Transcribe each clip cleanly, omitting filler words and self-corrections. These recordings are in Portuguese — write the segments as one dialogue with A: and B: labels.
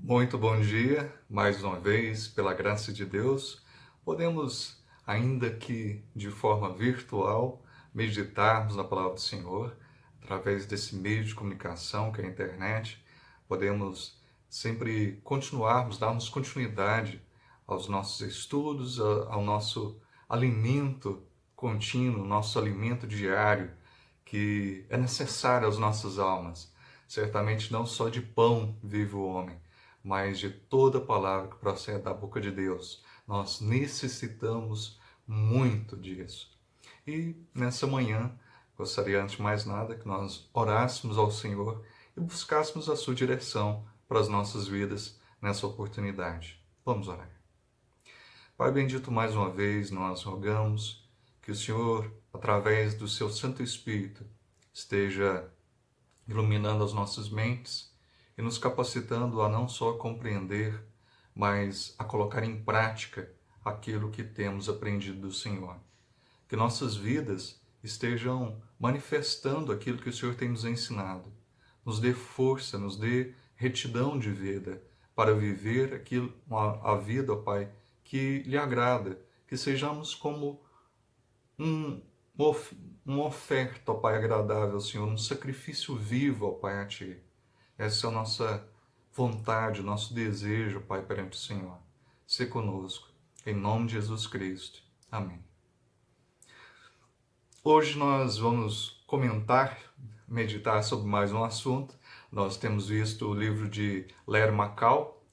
A: Muito bom dia, mais uma vez, pela graça de Deus, podemos, ainda que de forma virtual, meditarmos na palavra do Senhor, através desse meio de comunicação que é a internet, podemos sempre continuarmos, darmos continuidade aos nossos estudos, ao nosso alimento contínuo, nosso alimento diário, que é necessário às nossas almas. Certamente não só de pão vive o homem, mas de toda palavra que procede da boca de Deus. Nós necessitamos muito disso. E nessa manhã, gostaria antes de mais nada que nós orássemos ao Senhor e buscássemos a sua direção para as nossas vidas nessa oportunidade. Vamos orar. Pai bendito, mais uma vez nós rogamos que o Senhor, através do seu Santo Espírito, esteja iluminando as nossas mentes e nos capacitando a não só compreender, mas a colocar em prática aquilo que temos aprendido do Senhor. Que nossas vidas estejam manifestando aquilo que o Senhor tem nos ensinado. Nos dê força, nos dê retidão de vida para viver aquilo, a vida, ó Pai, que lhe agrada. Que sejamos como um, uma oferta, ó Pai, agradável ao Senhor, um sacrifício vivo, ó Pai, a Ti. Essa é a nossa vontade, o nosso desejo, Pai, perante o Senhor. Se conosco, em nome de Jesus Cristo. Amém. Hoje nós vamos comentar, meditar sobre mais um assunto. Nós temos visto o livro de Ler Macau,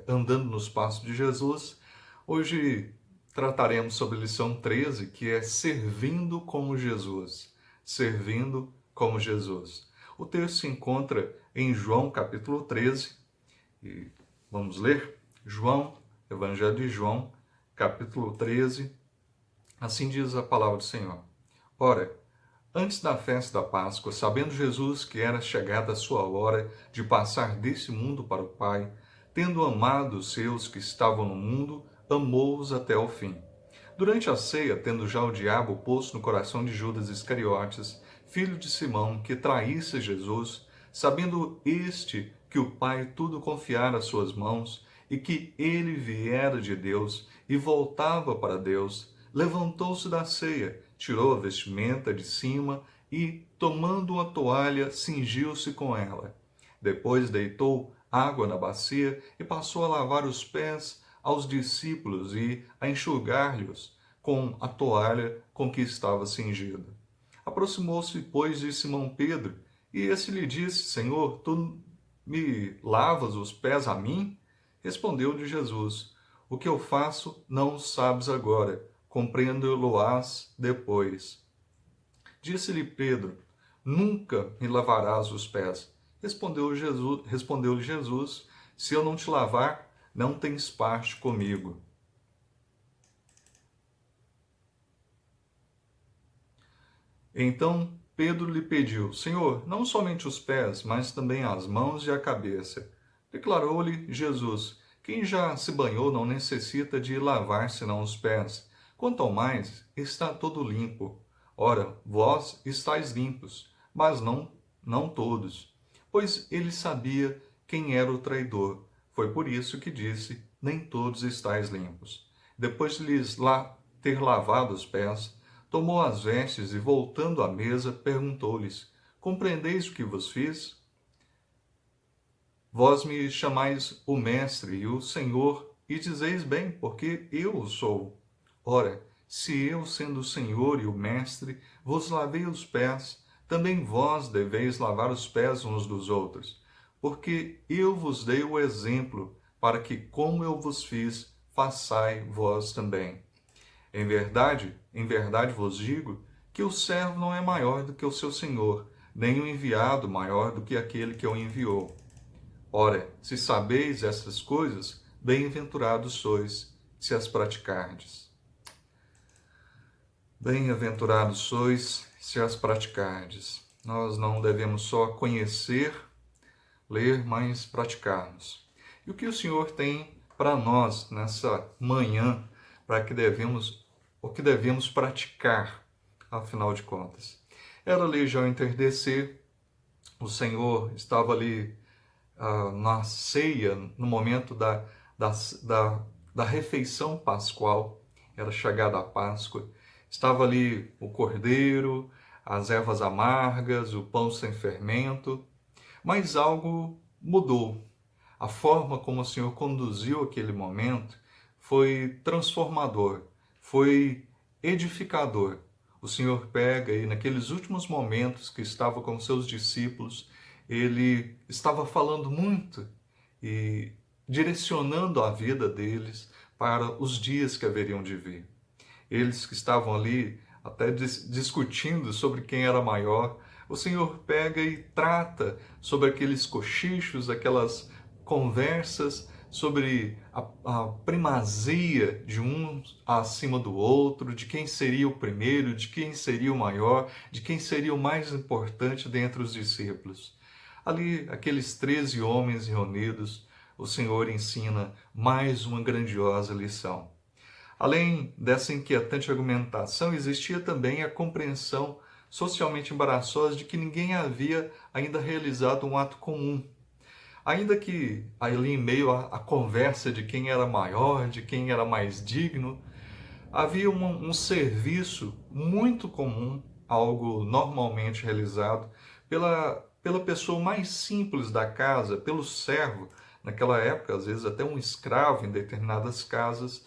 A: Andando nos Passos de Jesus. Hoje trataremos sobre a lição 13, que é Servindo como Jesus. Servindo como Jesus. O texto se encontra em João capítulo 13. E vamos ler? João, Evangelho de João, capítulo 13. Assim diz a palavra do Senhor. Ora, antes da festa da Páscoa, sabendo Jesus que era chegada a sua hora de passar desse mundo para o Pai, tendo amado os seus que estavam no mundo, amou-os até o fim. Durante a ceia, tendo já o diabo posto no coração de Judas Iscariotes, filho de Simão, que traísse Jesus, sabendo este que o Pai tudo confiara às suas mãos, e que ele viera de Deus e voltava para Deus, levantou-se da ceia, tirou a vestimenta de cima e, tomando uma toalha, cingiu-se com ela. Depois deitou água na bacia e passou a lavar os pés aos discípulos e a enxugar-lhes com a toalha com que estava cingido. Aproximou-se, pois, de Simão Pedro, e esse lhe disse: Senhor, tu me lavas os pés a mim? Respondeu-lhe Jesus: O que eu faço não sabes agora, compreendo-lo-ás depois. Disse-lhe Pedro: Nunca me lavarás os pés. Respondeu-lhe Jesus: Se eu não te lavar, não tens parte comigo. Então Pedro lhe pediu: Senhor, não somente os pés, mas também as mãos e a cabeça. Declarou-lhe Jesus: Quem já se banhou não necessita de lavar senão os pés. Quanto ao mais, está todo limpo. Ora, vós estáis limpos, mas não todos. Pois ele sabia quem era o traidor. Foi por isso que disse: Nem todos estáis limpos. Depois de lhes ter lavado os pés, tomou as vestes e, voltando à mesa, perguntou-lhes: Compreendeis o que vos fiz? Vós me chamais o Mestre e o Senhor, e dizeis bem, porque eu o sou. Ora, se eu, sendo o Senhor e o Mestre, vos lavei os pés, também vós deveis lavar os pés uns dos outros, porque eu vos dei o exemplo, para que, como eu vos fiz, façai vós também. Em verdade vos digo que o servo não é maior do que o seu senhor, nem o enviado maior do que aquele que o enviou. Ora, se sabeis estas coisas, bem-aventurados sois, se as praticardes. Bem-aventurados sois, se as praticardes. Nós não devemos só conhecer, ler, mas praticarmos. E o que o Senhor tem para nós nessa manhã, o que devemos praticar, afinal de contas? Era ali já o entardecer, o Senhor estava ali na ceia, no momento da, da, da refeição pascual, era chegada a Páscoa, estava ali o cordeiro, as ervas amargas, o pão sem fermento, mas algo mudou. A forma como o Senhor conduziu aquele momento foi transformador, foi edificador. O Senhor pega e naqueles últimos momentos que estava com seus discípulos, ele estava falando muito e direcionando a vida deles para os dias que haveriam de vir. Eles que estavam ali até discutindo sobre quem era maior, o Senhor pega e trata sobre aqueles cochichos, aquelas conversas sobre a primazia de um acima do outro, de quem seria o primeiro, de quem seria o maior, de quem seria o mais importante dentre os discípulos. Ali, aqueles 13 homens reunidos, o Senhor ensina mais uma grandiosa lição. Além dessa inquietante argumentação, existia também a compreensão socialmente embaraçosa de que ninguém havia ainda realizado um ato comum. Ainda que ali em meio à conversa de quem era maior, de quem era mais digno, havia um serviço muito comum, algo normalmente realizado pela pessoa mais simples da casa, pelo servo. Naquela época, às vezes até um escravo em determinadas casas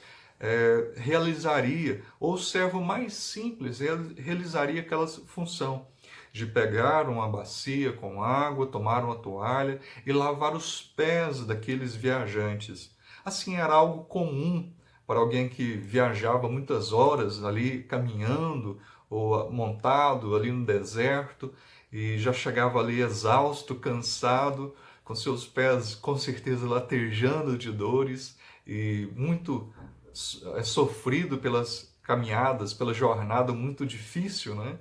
A: realizaria, ou o servo mais simples realizaria aquela função de pegar uma bacia com água, tomar uma toalha e lavar os pés daqueles viajantes. Assim, era algo comum para alguém que viajava muitas horas ali caminhando ou montado ali no deserto e já chegava ali exausto, cansado, com seus pés com certeza latejando de dores e muito sofrido pelas caminhadas, pela jornada muito difícil, né?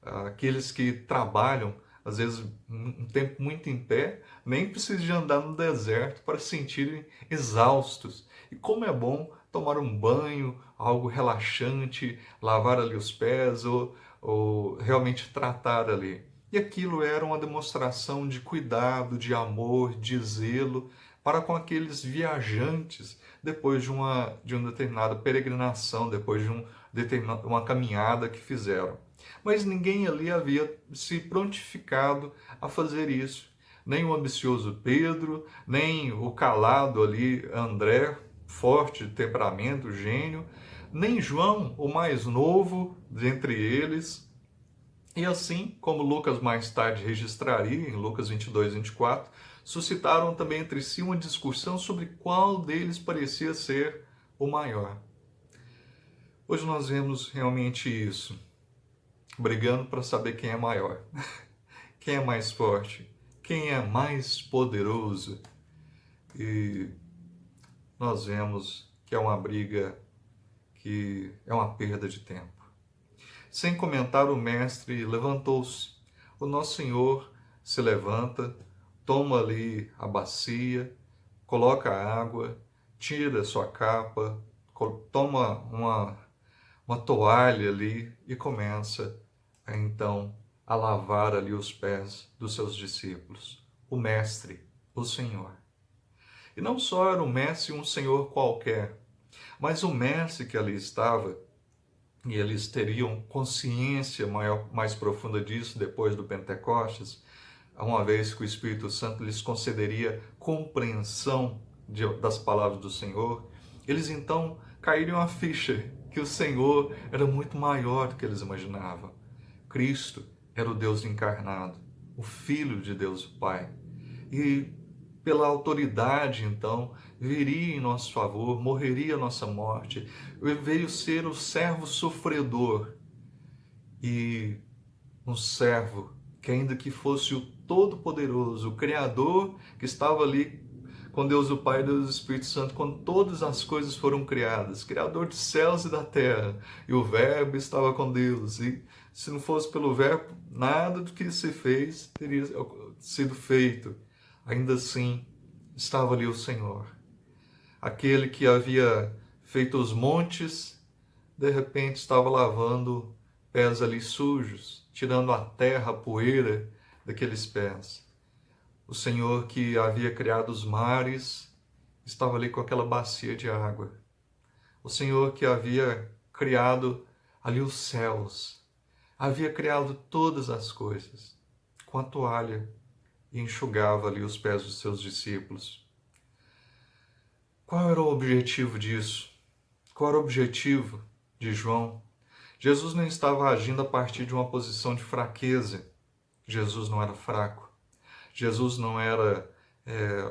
A: Aqueles que trabalham, às vezes, um tempo muito em pé, nem precisam de andar no deserto para se sentirem exaustos. E como é bom tomar um banho, algo relaxante, lavar ali os pés ou realmente tratar ali. E aquilo era uma demonstração de cuidado, de amor, de zelo para com aqueles viajantes depois de uma determinada peregrinação, depois de uma caminhada que fizeram. Mas ninguém ali havia se prontificado a fazer isso. Nem o ambicioso Pedro, nem o calado ali André, forte de temperamento, gênio, nem João, o mais novo dentre eles. E assim, como Lucas mais tarde registraria, em Lucas 22, 24, suscitaram também entre si uma discussão sobre qual deles parecia ser o maior. Hoje nós vemos realmente isso, brigando para saber quem é maior, quem é mais forte, quem é mais poderoso. E nós vemos que é uma briga que é uma perda de tempo. Sem comentar, o mestre levantou-se. O Nosso Senhor se levanta, toma ali a bacia, coloca a água, tira sua capa, toma uma toalha ali e começa então a lavar ali os pés dos seus discípulos. O mestre, o Senhor. E não só era um mestre um senhor qualquer, mas o mestre que ali estava, e eles teriam consciência mais profunda disso depois do Pentecostes, uma vez que o Espírito Santo lhes concederia compreensão das palavras do Senhor, eles então caíram a ficha que o Senhor era muito maior do que eles imaginavam. Cristo era o Deus encarnado, o Filho de Deus o Pai. E pela autoridade, então, viria em nosso favor, morreria a nossa morte, veio ser o servo sofredor e um servo que, ainda que fosse o Todo-Poderoso, o Criador que estava ali com Deus o Pai e Deus o Espírito Santo, quando todas as coisas foram criadas, Criador dos céus e da terra, e o Verbo estava com Deus, e se não fosse pelo Verbo, nada do que se fez teria sido feito. Ainda assim, estava ali o Senhor. Aquele que havia feito os montes, de repente estava lavando pés ali sujos, tirando a terra, a poeira daqueles pés. O Senhor que havia criado os mares estava ali com aquela bacia de água. O Senhor que havia criado ali os céus, havia criado todas as coisas com a toalha e enxugava ali os pés dos seus discípulos. Qual era o objetivo disso? Qual era o objetivo de João? Jesus não estava agindo a partir de uma posição de fraqueza. Jesus não era fraco. Jesus não era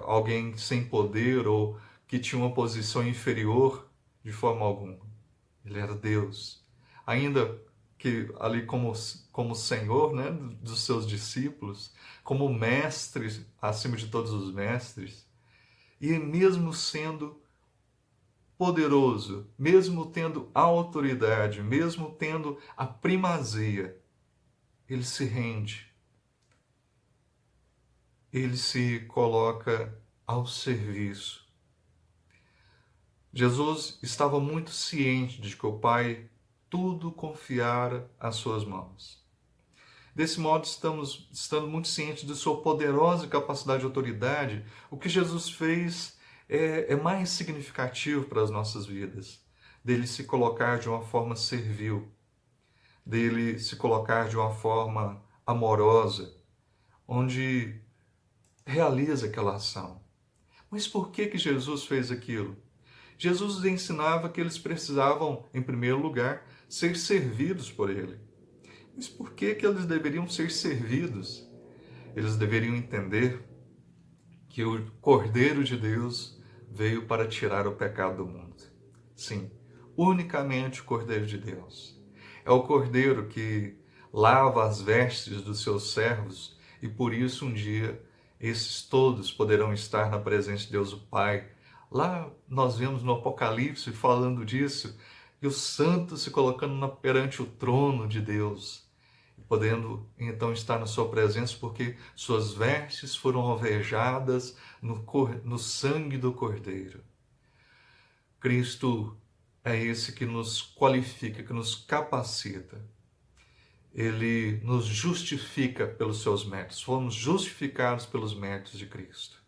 A: alguém sem poder ou que tinha uma posição inferior de forma alguma. Ele era Deus. Ainda que ali como Senhor, né, dos seus discípulos, como mestre acima de todos os mestres, e mesmo sendo poderoso, mesmo tendo autoridade, mesmo tendo a primazia, ele se rende. Ele se coloca ao serviço. Jesus estava muito ciente de que o Pai tudo confiara às suas mãos. Desse modo, estando muito cientes de sua poderosa capacidade de autoridade, o que Jesus fez é mais significativo para as nossas vidas. Dele se colocar de uma forma servil, dele se colocar de uma forma amorosa, onde realiza aquela ação. Mas por que Jesus fez aquilo? Jesus ensinava que eles precisavam, em primeiro lugar, ser servidos por Ele. Mas por que eles deveriam ser servidos? Eles deveriam entender que o Cordeiro de Deus veio para tirar o pecado do mundo. Sim, unicamente o Cordeiro de Deus. É o Cordeiro que lava as vestes dos seus servos e por isso um dia esses todos poderão estar na presença de Deus o Pai. Lá nós vemos no Apocalipse falando disso, e os santos se colocando perante o trono de Deus, podendo então estar na sua presença, porque suas vestes foram alvejadas no sangue do Cordeiro. Cristo é esse que nos qualifica, que nos capacita. Ele nos justifica pelos seus méritos. Fomos justificados pelos méritos de Cristo.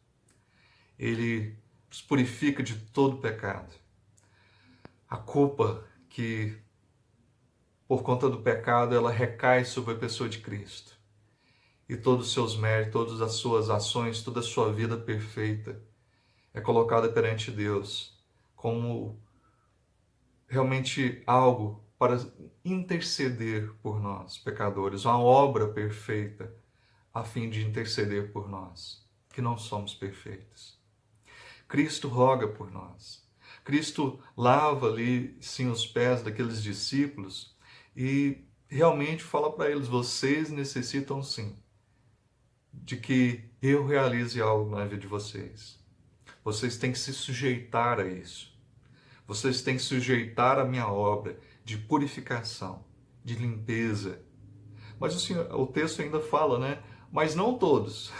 A: Ele nos purifica de todo pecado. A culpa que, por conta do pecado, ela recai sobre a pessoa de Cristo. E todos os seus méritos, todas as suas ações, toda a sua vida perfeita é colocada perante Deus como realmente algo para interceder por nós, pecadores, uma obra perfeita a fim de interceder por nós, que não somos perfeitos. Cristo roga por nós. Cristo lava ali, sim, os pés daqueles discípulos e realmente fala para eles, vocês necessitam sim de que eu realize algo na vida de vocês. Vocês têm que se sujeitar a isso. Vocês têm que sujeitar a minha obra de purificação, de limpeza. Mas o texto ainda fala, né? Mas não todos.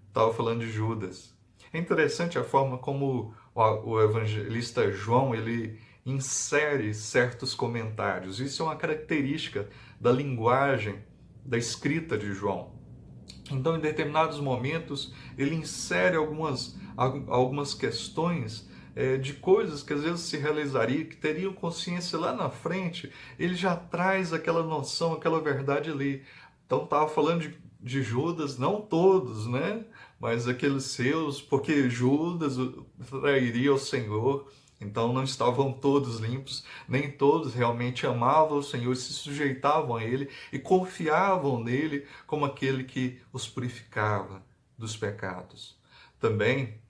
A: Estava falando de Judas. É interessante a forma como o evangelista João ele insere certos comentários. Isso é uma característica da linguagem, da escrita de João. Então, em determinados momentos, ele insere algumas questões de coisas que às vezes se realizaria, que teriam consciência lá na frente. Ele já traz aquela noção, aquela verdade ali. Então, estava falando de Judas, não todos, né? Mas aqueles seus, porque Judas trairia o Senhor. Então não estavam todos limpos, nem todos realmente amavam o Senhor, se sujeitavam a Ele e confiavam nele como aquele que os purificava dos pecados. Também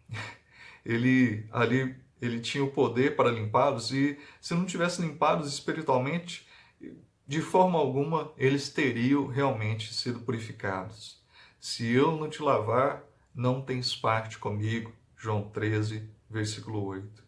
A: ele tinha o poder para limpá-los e se não tivesse limpados espiritualmente, de forma alguma eles teriam realmente sido purificados. Se eu não te lavar, não tens parte comigo. João 13, versículo 8.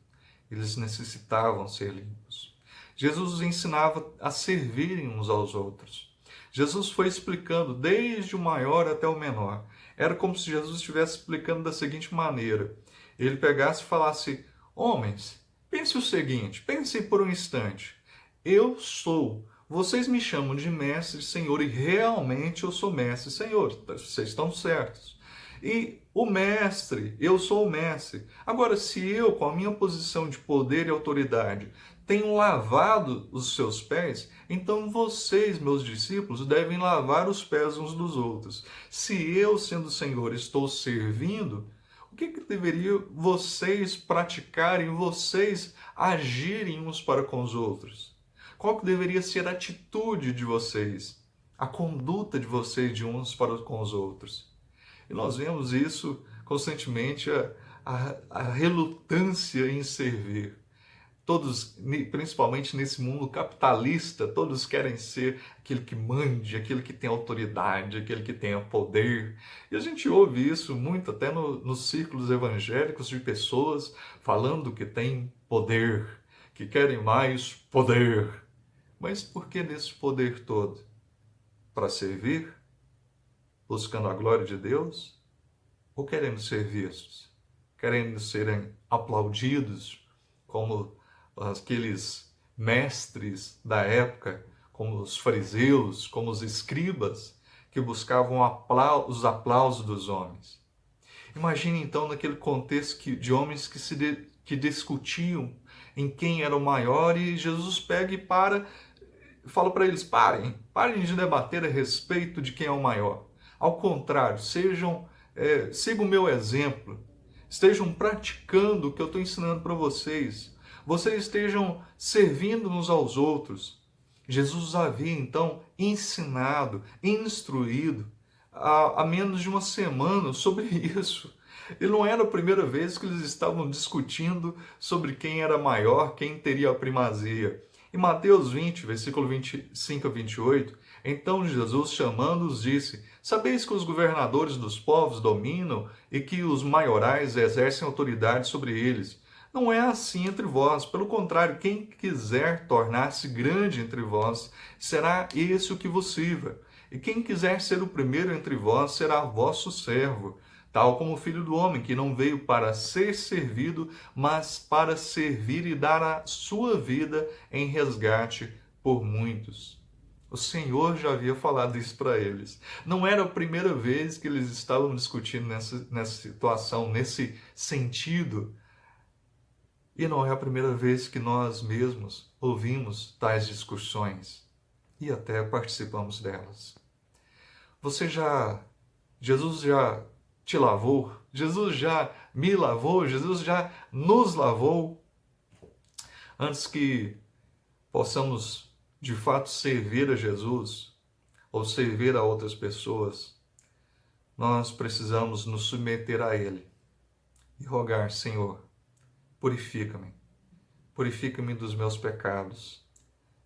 A: Eles necessitavam ser limpos. Jesus os ensinava a servirem uns aos outros. Jesus foi explicando desde o maior até o menor. Era como se Jesus estivesse explicando da seguinte maneira. Ele pegasse e falasse, homens, pense o seguinte, pensem por um instante. Eu sou, vocês me chamam de mestre e senhor e realmente eu sou mestre e senhor. Vocês estão certos. E o mestre, eu sou o mestre. Agora, se eu, com a minha posição de poder e autoridade, tenho lavado os seus pés, então vocês, meus discípulos, devem lavar os pés uns dos outros. Se eu, sendo Senhor, estou servindo, o que deveria vocês praticarem, vocês agirem uns para com os outros? Qual que deveria ser a atitude de vocês, a conduta de vocês de uns para com os outros? E nós vemos isso constantemente, a relutância em servir. Todos, principalmente nesse mundo capitalista, todos querem ser aquele que mande, aquele que tem autoridade, aquele que tenha poder. E a gente ouve isso muito até nos círculos evangélicos de pessoas falando que têm poder, que querem mais poder. Mas por que desse poder todo? Para servir? Buscando a glória de Deus? Ou querendo ser vistos? Querendo serem aplaudidos como aqueles mestres da época, como os fariseus, como os escribas, que buscavam os aplausos dos homens. Imagine então naquele contexto de homens que discutiam em quem era o maior, e Jesus pega e fala para eles: parem de debater a respeito de quem é o maior. Ao contrário, sigam o meu exemplo, estejam praticando o que eu estou ensinando para vocês. Vocês estejam servindo uns aos outros. Jesus havia então ensinado, instruído há menos de uma semana sobre isso. E não era a primeira vez que eles estavam discutindo sobre quem era maior, quem teria a primazia. Em Mateus 20, versículo 25 a 28, então Jesus, chamando-os, disse: sabeis que os governadores dos povos dominam e que os maiorais exercem autoridade sobre eles. Não é assim entre vós. Pelo contrário, quem quiser tornar-se grande entre vós, será esse o que vos sirva. E quem quiser ser o primeiro entre vós, será vosso servo. Tal como o Filho do Homem, que não veio para ser servido, mas para servir e dar a sua vida em resgate por muitos. O Senhor já havia falado isso para eles. Não era a primeira vez que eles estavam discutindo nessa situação, nesse sentido. E não é a primeira vez que nós mesmos ouvimos tais discussões e até participamos delas. Jesus já te lavou? Jesus já me lavou? Jesus já nos lavou? Antes que possamos de fato servir a Jesus ou servir a outras pessoas, nós precisamos nos submeter a Ele e rogar: Senhor, purifica-me. Purifica-me dos meus pecados,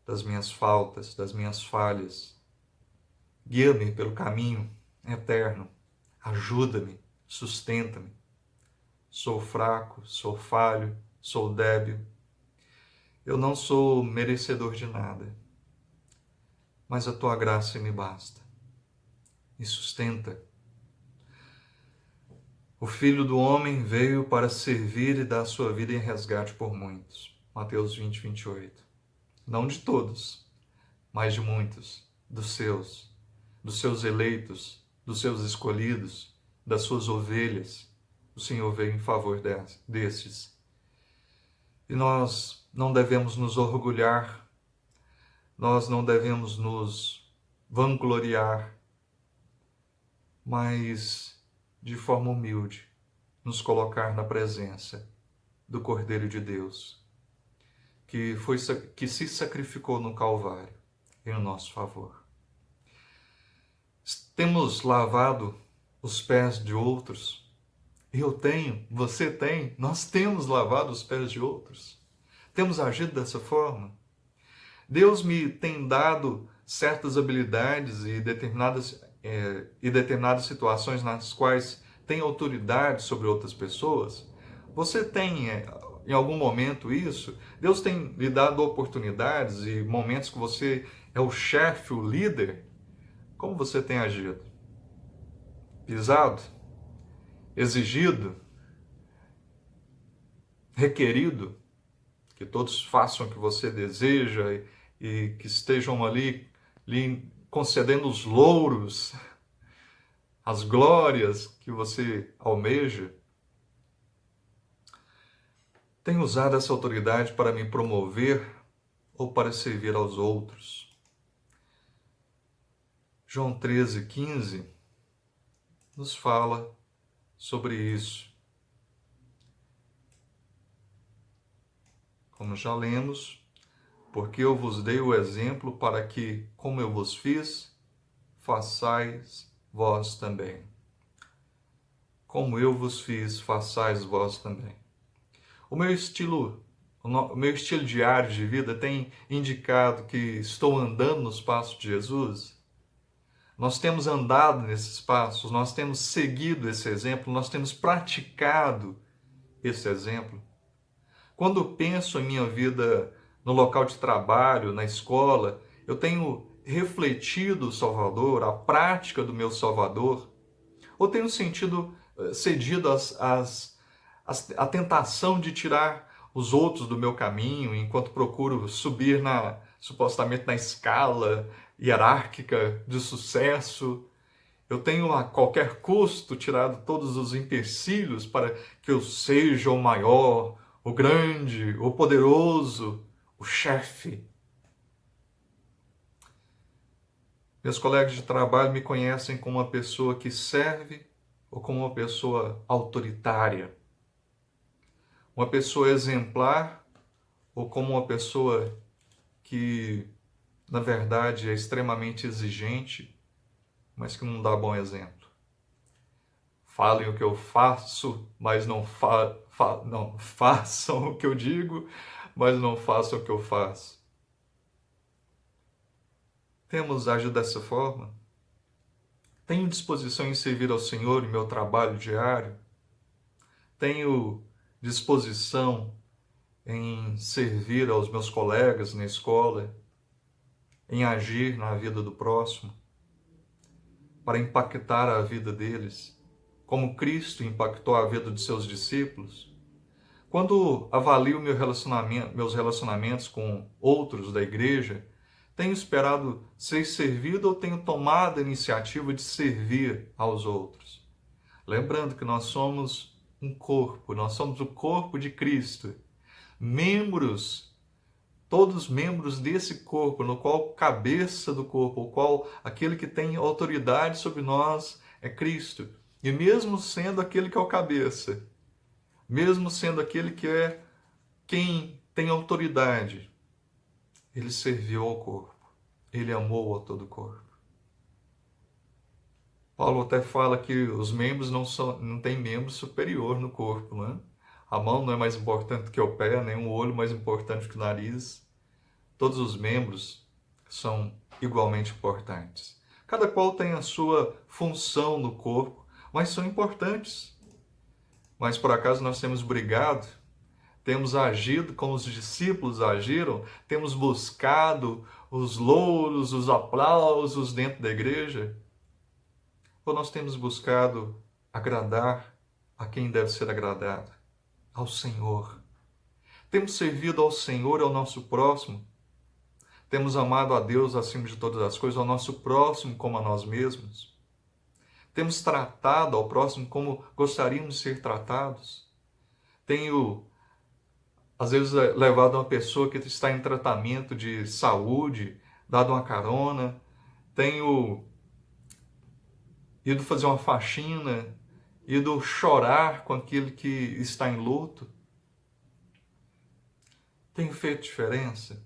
A: das minhas faltas, das minhas falhas. Guia-me pelo caminho eterno. Ajuda-me, sustenta-me. Sou fraco, sou falho, sou débil. Eu não sou merecedor de nada, mas a tua graça me basta. Me sustenta. O Filho do Homem veio para servir e dar sua vida em resgate por muitos. Mateus 20, 28. Não de todos, mas de muitos, dos seus eleitos, dos seus escolhidos, das suas ovelhas. O Senhor veio em favor destes. E nós não devemos nos orgulhar, nós não devemos nos vangloriar, mas de forma humilde, nos colocar na presença do Cordeiro de Deus, que se sacrificou no Calvário em nosso favor. Temos lavado os pés de outros. Eu tenho, você tem, nós temos lavado os pés de outros. Temos agido dessa forma. Deus me tem dado certas habilidades e determinadas situações nas quais tem autoridade sobre outras pessoas. Você tem em algum momento isso? Deus tem lhe dado oportunidades e momentos que você é o chefe, o líder. Como você tem agido? Pisado? Exigido? Requerido? Que todos façam o que você deseja e que estejam ali lhe concedendo os louros? as glórias que você almeja, tenho usado essa autoridade para me promover ou para servir aos outros. João 13,15 nos fala sobre isso. Como já lemos, porque eu vos dei o exemplo para que, como eu vos fiz, façais vós também. Como eu vos fiz, façais vós também. O meu estilo diário de vida tem indicado que estou andando nos passos de Jesus. Nós temos andado nesses passos, nós temos seguido esse exemplo, nós temos praticado esse exemplo. Quando penso em minha vida no local de trabalho, na escola, eu tenho refletido o Salvador, a prática do meu Salvador, ou tenho cedido à tentação de tirar os outros do meu caminho, enquanto procuro subir supostamente na escala hierárquica de sucesso. Eu tenho a qualquer custo tirado todos os empecilhos para que eu seja o maior, o grande, o poderoso, o chefe. Meus colegas de trabalho me conhecem como uma pessoa que serve ou como uma pessoa autoritária, uma pessoa exemplar ou como uma pessoa que, na verdade, é extremamente exigente, mas que não dá bom exemplo. Falem o que eu faço, mas não façam o que eu digo, mas não façam o que eu faço. Temos agido dessa forma? Tenho disposição em servir ao Senhor em meu trabalho diário? Tenho disposição em servir aos meus colegas na escola, em agir na vida do próximo, para impactar a vida deles, como Cristo impactou a vida de seus discípulos? Quando avalio meus relacionamentos com outros da igreja, tenho esperado ser servido ou tenho tomado a iniciativa de servir aos outros? Lembrando que nós somos um corpo, nós somos o corpo de Cristo, membros, todos membros desse corpo, no qual cabeça do corpo, o qual aquele que tem autoridade sobre nós é Cristo. E mesmo sendo aquele que é o cabeça, mesmo sendo aquele que é quem tem autoridade, ele serviu ao corpo, ele amou a todo o corpo. Paulo até fala que os membros não têm membro superior no corpo, né? A mão não é mais importante que o pé, nem o olho mais importante que o nariz. Todos os membros são igualmente importantes. Cada qual tem a sua função no corpo, mas são importantes. Mas por acaso nós temos brigado? Temos agido como os discípulos agiram? Temos buscado os louros, os aplausos dentro da igreja? Ou nós temos buscado agradar a quem deve ser agradado? Ao Senhor. Temos servido ao Senhor e ao nosso próximo? Temos amado a Deus acima de todas as coisas, ao nosso próximo como a nós mesmos? Temos tratado ao próximo como gostaríamos de ser tratados? Tenho, às vezes, levado uma pessoa que está em tratamento de saúde, dado uma carona. Tenho ido fazer uma faxina, ido chorar com aquele que está em luto. Tenho feito diferença?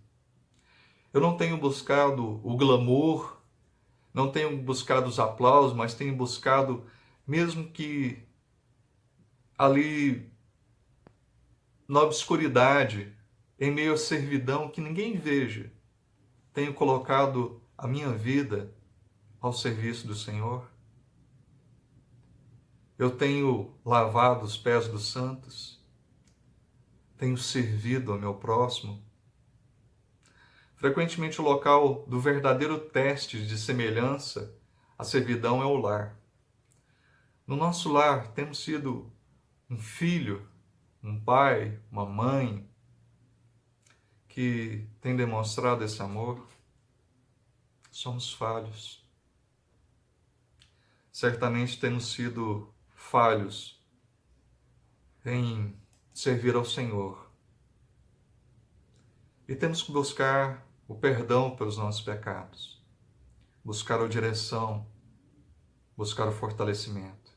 A: Eu não tenho buscado o glamour, não tenho buscado os aplausos, mas tenho buscado, mesmo que ali na obscuridade, em meio à servidão, que ninguém veja, tenho colocado a minha vida ao serviço do Senhor. Eu tenho lavado os pés dos santos, tenho servido ao meu próximo. Frequentemente o local do verdadeiro teste de semelhança à servidão é o lar. No nosso lar temos sido um filho, um pai, uma mãe que tem demonstrado esse amor. Somos falhos. certamente temos sido falhos em servir ao Senhor. E temos que buscar o perdão pelos nossos pecados, buscar a direção, buscar o fortalecimento.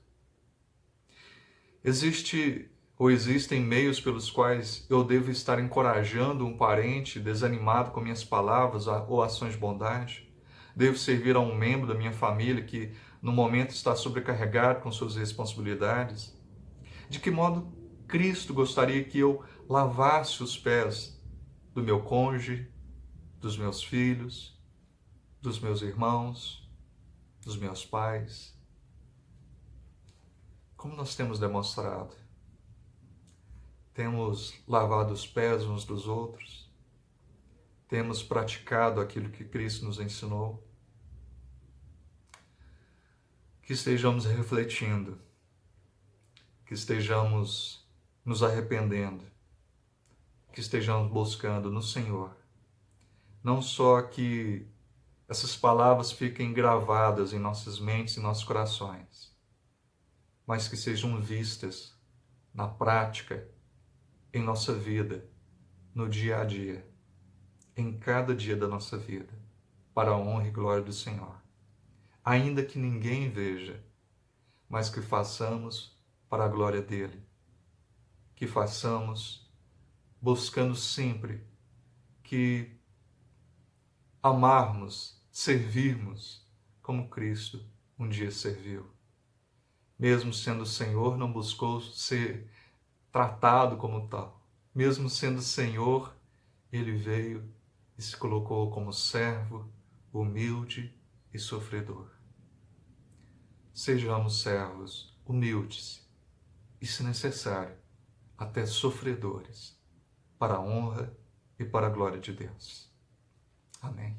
A: Existem meios pelos quais eu devo estar encorajando um parente desanimado com minhas palavras ou ações de bondade? Devo servir a um membro da minha família que, no momento, está sobrecarregado com suas responsabilidades? De que modo Cristo gostaria que eu lavasse os pés do meu cônjuge, dos meus filhos, dos meus irmãos, dos meus pais? Como nós temos demonstrado? Temos lavado os pés uns dos outros? Temos praticado aquilo que Cristo nos ensinou? Que estejamos refletindo, que estejamos nos arrependendo, que estejamos buscando no Senhor. Não só que essas palavras fiquem gravadas em nossas mentes e nossos corações, mas que sejam vistas na prática, em nossa vida, no dia a dia, em cada dia da nossa vida, para a honra e glória do Senhor. Ainda que ninguém veja, mas que façamos para a glória dele, que façamos buscando sempre que amarmos, servirmos como Cristo um dia serviu. Mesmo sendo o Senhor, não buscou ser tratado como tal. Mesmo sendo Senhor, ele veio e se colocou como servo, humilde e sofredor. Sejamos servos humildes e, se necessário, até sofredores, para a honra e para a glória de Deus. Amém.